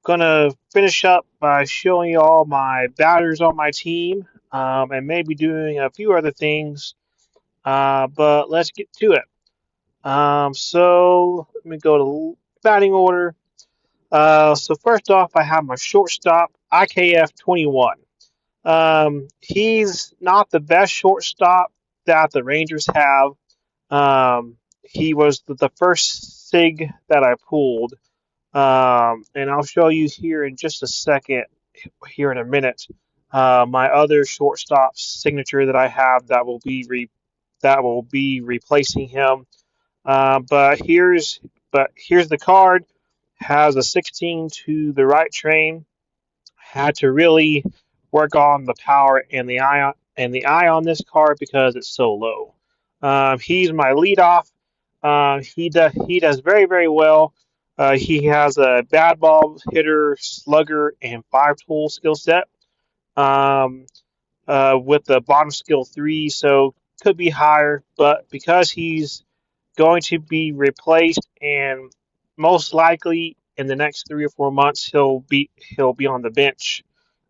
Gonna finish up by showing you all my batters on my team, and maybe doing a few other things. But let's get to it. So let me go to batting order. So first off, I have my shortstop, IKF 21. He's not the best shortstop that the Rangers have. He was the first SIG that I pulled. And I'll show you here in just a second, here in a minute, my other shortstop signature that I have that will be replacing him. But here's the card. Has a 16 to the right train. Had to really work on the power and the eye on this card because it's so low. He's my leadoff. He does very very well. He has a bad ball hitter, slugger, and five tool skill set. Um, with the bottom skill three, so could be higher, but because he's going to be replaced and most likely in the next 3 or 4 months he'll be on the bench.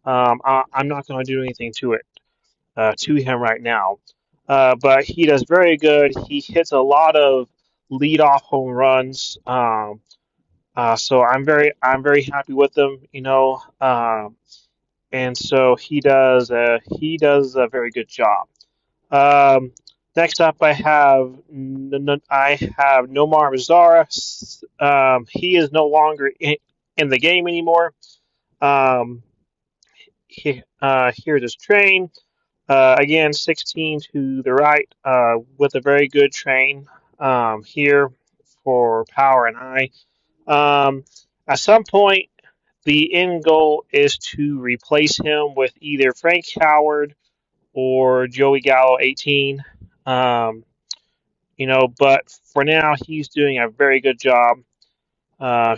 I'm not going to do anything to him right now. But he does very good. He hits a lot of leadoff home runs. So I'm very happy with him. And so he does a very good job. Um, Next up, I have Nomar Mazara. He is no longer in the game anymore. Um, Here's his train. Again, 16 to the right with a very good train here for power and eye. Um, at some point, the end goal is to replace him with either Frank Howard or Joey Gallo 18. Um, but for now, he's doing a very good job.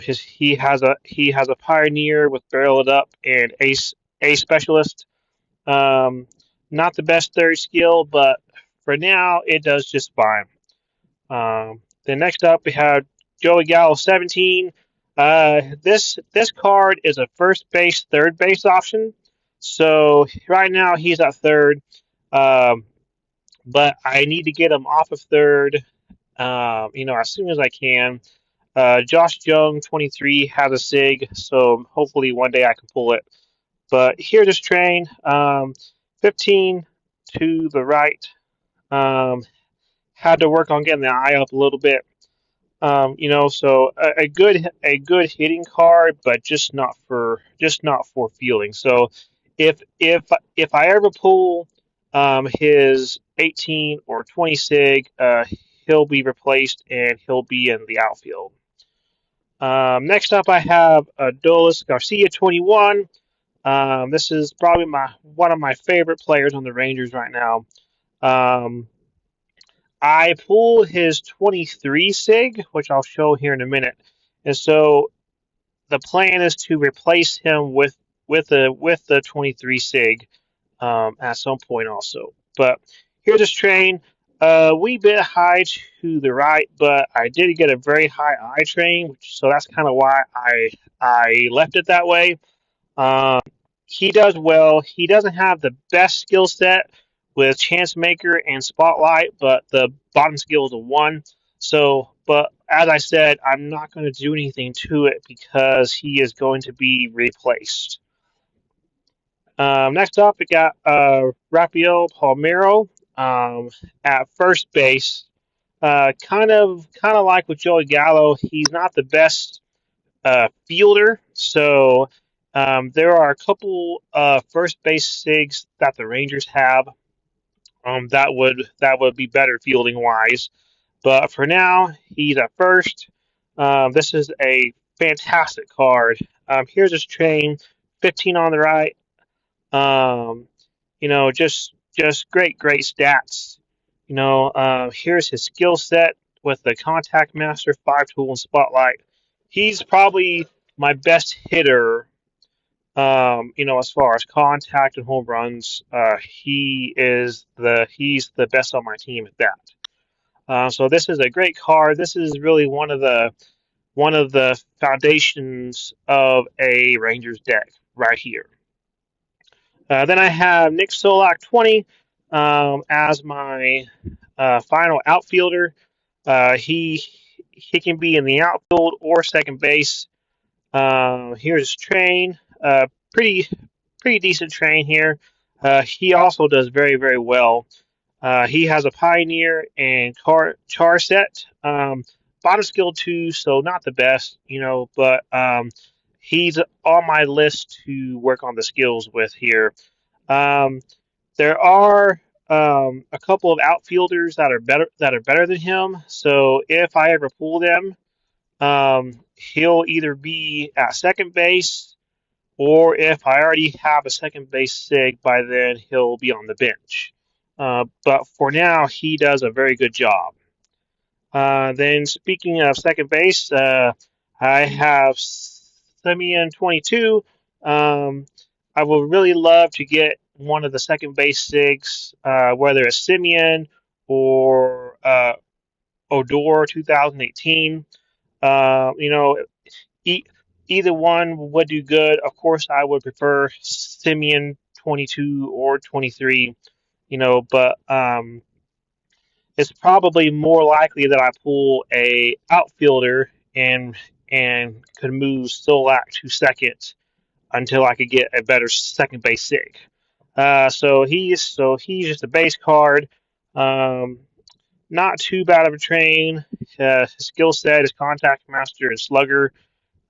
He has a pioneer with barrel it up and ace specialist. Um, Not the best third skill, but for now it does just fine. Then next up we have Joey Gallo 17. This card is a first base, third base option. So right now he's at third, um, but I need to get him off of third. As soon as I can. Josh Young 23 has a sig, so hopefully one day I can pull it. But here's this train. 15 to the right. Um, Had to work on getting the eye up a little bit. So a good hitting card, but just not for fielding. So if I ever pull his 18 or 20 sig, he'll be replaced and he'll be in the outfield. Next up, I have Adolis Garcia 21. This is probably one of my favorite players on the Rangers right now. Um, I pulled his 23 sig, which I'll show here in a minute. And so the plan is to replace him with the 23 sig at some point also. But here's his train. A wee bit high to the right, but I did get a very high eye train, so that's kind of why I left it that way. Um, he does well. He doesn't have the best skill set with Chance Maker and Spotlight, but the bottom skill is a one. So, but as I said, I'm not going to do anything to it because he is going to be replaced. Next up, we got Rafael Palmero at first base. Kind of like with Joey Gallo, he's not the best fielder. So there are a couple first base sigs that the Rangers have that would be better fielding wise. But for now, he's at first. This is a fantastic card. Here's his train, 15 on the right. Um, just great stats. Here's his skill set with the Contact Master, five tool, and Spotlight. He's probably my best hitter. As far as contact and home runs, he's the best on my team at that. So this is a great card. This is really one of the one of the foundations of a Rangers deck right here. Then I have Nick Solak 20 as my final outfielder. He can be in the outfield or second base. Here's his train. Pretty decent train here. He also does very well. He has a Pioneer and Char set. Bottom skill 2, so not the best, but he's on my list to work on the skills with here. Um, there are a couple of outfielders that are better than him. So if I ever pull them, he'll either be at second base, or if I already have a second base sig by then, he'll be on the bench. But for now, he does a very good job. Then speaking of second base, I have Simeon 22. I would really love to get one of the second base sigs, whether it's Simeon or Odor 2018. You know, e- either one would do good. Of course, I would prefer Simeon 22 or 23. But it's probably more likely that I pull a outfielder and could move Solak to second until I could get a better second base sig. So he's just a base card. Um, Not too bad of a train. His skill set is contact master and slugger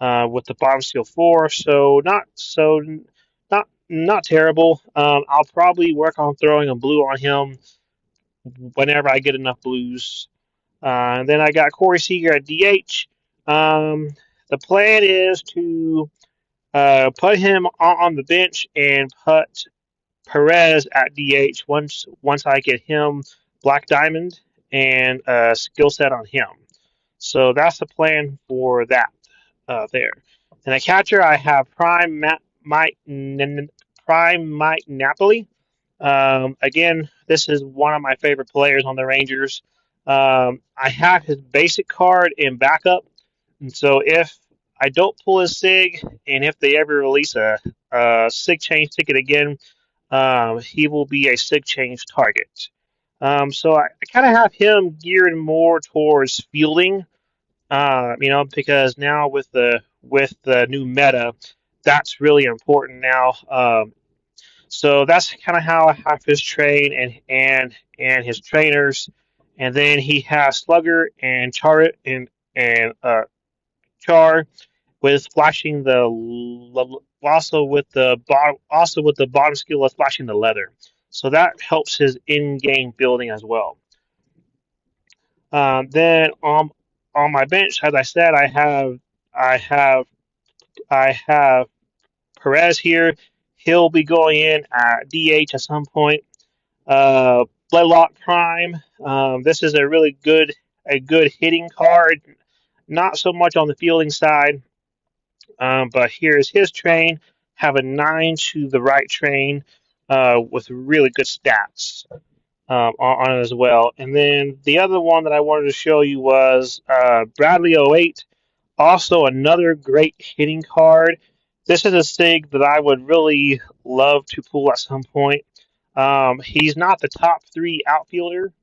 with the bottom skill 4. So not terrible. I'll probably work on throwing a blue on him whenever I get enough blues. And then I got Corey Seager at DH. The plan is to put him on the bench and put Perez at DH once I get him Black Diamond and a skill set on him. So that's the plan for that there. And a catcher, I have Prime Mike Napoli. Again, this is one of my favorite players on the Rangers. I have his basic card in backup, and so if I don't pull his SIG, and if they ever release a SIG change ticket again, he will be a SIG change target. So I kind of have him geared more towards fielding, because now with the new meta, that's really important now. So that's kind of how I have his train and his trainers, and then he has Slugger and Char with splashing also with the bottom skill of splashing the leather. So that helps his in-game building as well. Then on my bench, as I said, I have I have Perez here. He'll be going in at DH at some point. Blaylock Prime. This is a good hitting card. Not so much on the fielding side, but here's his train. Have a 9 to the right train with really good stats on it as well. And then the other one that I wanted to show you was Bradley '08. Also, another great hitting card. This is a SIG that I would really love to pull at some point. He's not the top 3 outfielder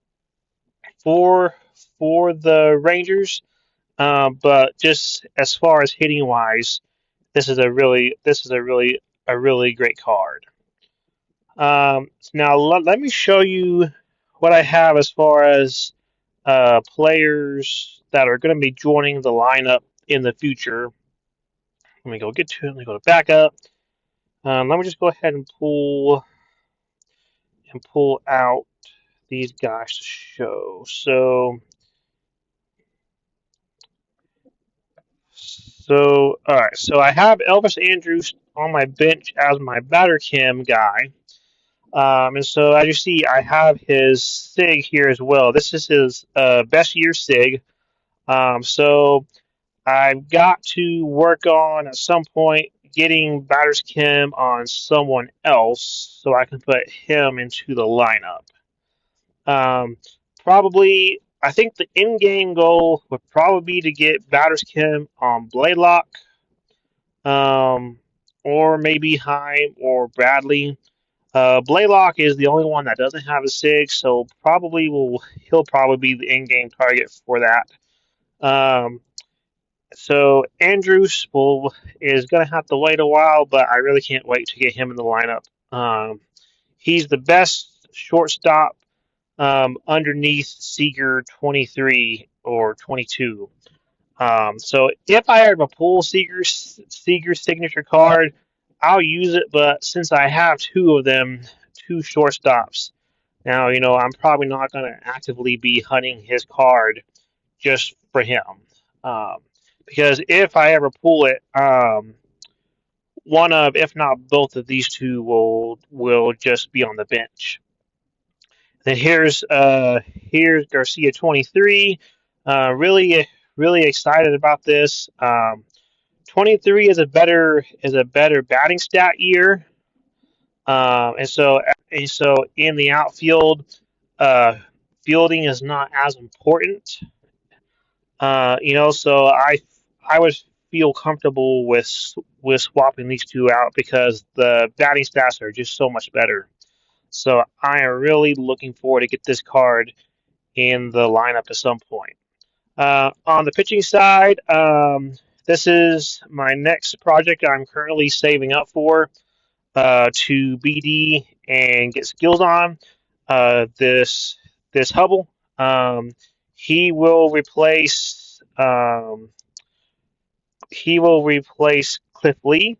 for for the Rangers, but just as far as hitting wise, this is a really great card. Now let me show you what I have as far as players that are going to be joining the lineup in the future. Let me go get to it. Let me go to backup. Let me just go ahead and pull out these guys to show. So all right. So I have Elvis Andrus on my bench as my batter cam guy. And so as you see, I have his SIG here as well. This is his best year SIG. So I've got to work on at some point getting batter's chem on someone else so I can put him into the lineup. Um, Probably I think the in-game goal would probably be to get batter's chem on Blaylock, um, or maybe Heim or Bradley. Blaylock is the only one that doesn't have a SIG, so he'll probably be the in-game target for that. Um, so Andrews is going to have to wait a while, but I really can't wait to get him in the lineup. He's the best shortstop underneath Seager 23 or 22. So if I ever pull Seager's signature card, I'll use it. But since I have two of them, two shortstops, now I'm probably not going to actively be hunting his card just for him. Um, because if I ever pull it, one of, if not both of these two will just be on the bench. Then here's Garcia 23. Really excited about this. 23 is a better batting stat year. And so in the outfield, uh, fielding is not as important. So I would feel comfortable with swapping these two out because the batting stats are just so much better. So I am really looking forward to get this card in the lineup at some point. On the pitching side, this is my next project I'm currently saving up for to BD and get skills on. This Hubble, he will replace Cliff Lee.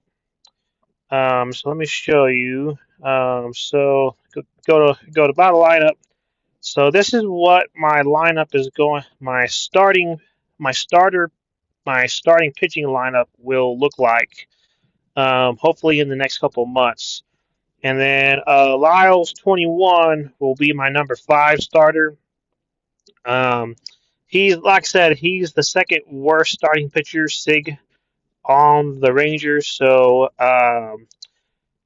So let me show you. So go to battle lineup. So this is what my lineup is going. My starting pitching lineup will look like. Hopefully in the next couple of months. And then Lyles 21 will be my number 5 starter. He's like I said, he's the second worst starting pitcher SIG on the Rangers. So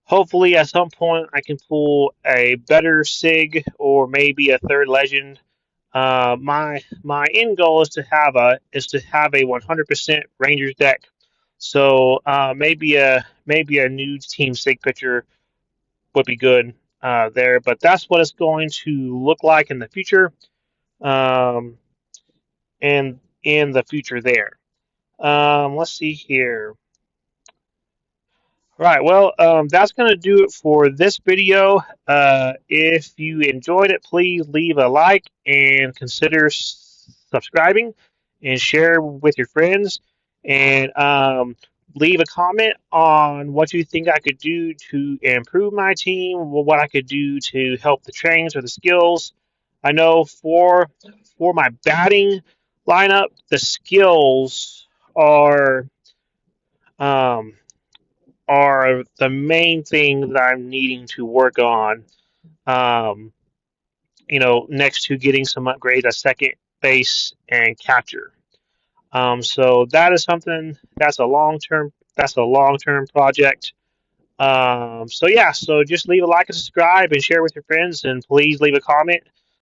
hopefully at some point I can pull a better SIG or maybe a third legend. My end goal is to have a 100% Rangers deck. So maybe a new team SIG pitcher would be good there. But that's what it's going to look like in the future. And in the future there. Let's see here. Right, well, that's going to do it for this video. If you enjoyed it, please leave a like and consider subscribing and share with your friends. And leave a comment on what you think I could do to improve my team, what I could do to help the trains or the skills. I know for my batting lineup, the skills um, are the main thing that I'm needing to work on. Um, next to getting some upgrades at second base and catcher. So that is something that's a long term project. So just leave a like and subscribe and share with your friends, and please leave a comment